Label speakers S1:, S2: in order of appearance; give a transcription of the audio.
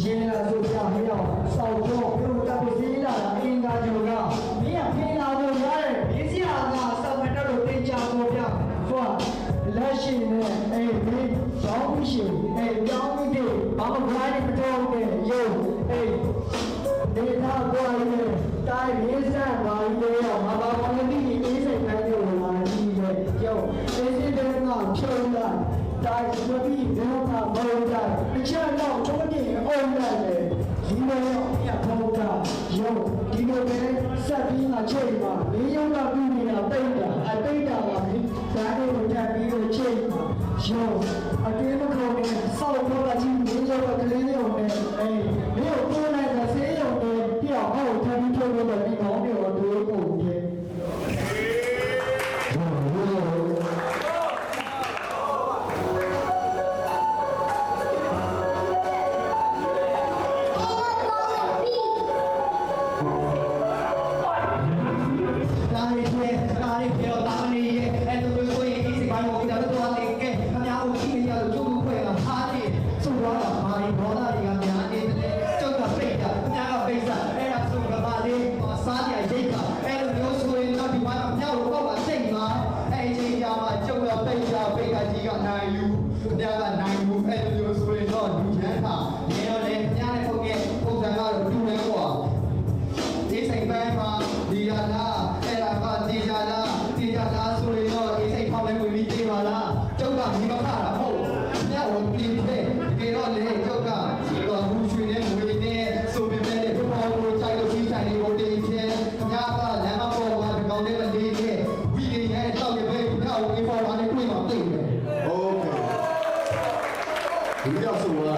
S1: ရှင်လာဆိုပြမရောက်စောက်တော့ပြုတ်တပ်စီးလာတာအင်္ဂါကျော်ကမင်းကဖင်လာလို့ရတယ်မင်းစီအောင်ကစောက်မတက်လို့တင်ချဆိုပြသွားလက်ရှိနဲ့အေးဒီကြောင်းရှိအေးကြောင်းဒီဘာမှမလိုက်မတော့တဲ့ရုပ်အေးဒေတာကွာရဲ့တိုင်းရင်းစံပါလို့ရမှာဘာမှမသိအေးစိတ်တိုင်းလို့လာကြည့်ရဲ့ရုပ်အေးစိတ်တဲ့ကဖြုံးလာတိုင်းစပြီးဘယ်မှာမဟုတ်တာအချက်တော့ချုံးနေအောင်ရတယ်ဒီလိုရဖုံးတာရုပ်ဒီလိုပဲဆက်ပြီးမှချိန်မှာလေးရုံကပြုနေတာတိတ်တာအတိတ်တာပါလေဒါတွေကိုတက်ပြီးတော့ချိန်မှာရုပ်အတင်းမခေါ်နဲ့စောက်တော့ကချင်းလေးရုံကကလေးရုံနဲ့အေးဒီကိုကိုယ်လိုက်တဲ့ဆေးရုံနဲ့ပြောင်းအောင်ထပ်ပြီးထုတ်လို့ဒီကောင်းတွေတော့တို့ပုံပြည့်
S2: နိုင်ယူညကနိုင်ယူအဲ့လိုမျိုးဆိုရင်တော့လူချမ်းသာနေတော့လေညနဲ့ပုံရဲ့ပုံစံကတော့လူလဲကွာဒီစိတ်ပန်းမှာဒီရလားအဲ့ဒါကဒီရလားဒီရလားဆိုရင်တော့ဒီစိတ်ဖောက်လဲဝင်ပြီးပြေးပါလားကျုပ်ကဒီမခတာမဟုတ်ညဝင်ပြီးတဲ့ဒီတော့လေကျုပ်ကဒီတော့ဘူးရွှေနဲ့ငွေနဲ့ဆိုပေမဲ့ဒီပေါ်ကိုစိုက်လို့ကြီးဆိုင်လေးကိုတင်ချင်ညကလမ်းမပေါ်မှာဒီကောင်လေးမလေးနဲ့ဝီဒီရဲ့တောက်ရပဲကောက်ဝင်ပေါ်လာနေတွေ့မှာသိတယ်
S3: Okay. ဒီကြောက်ဆို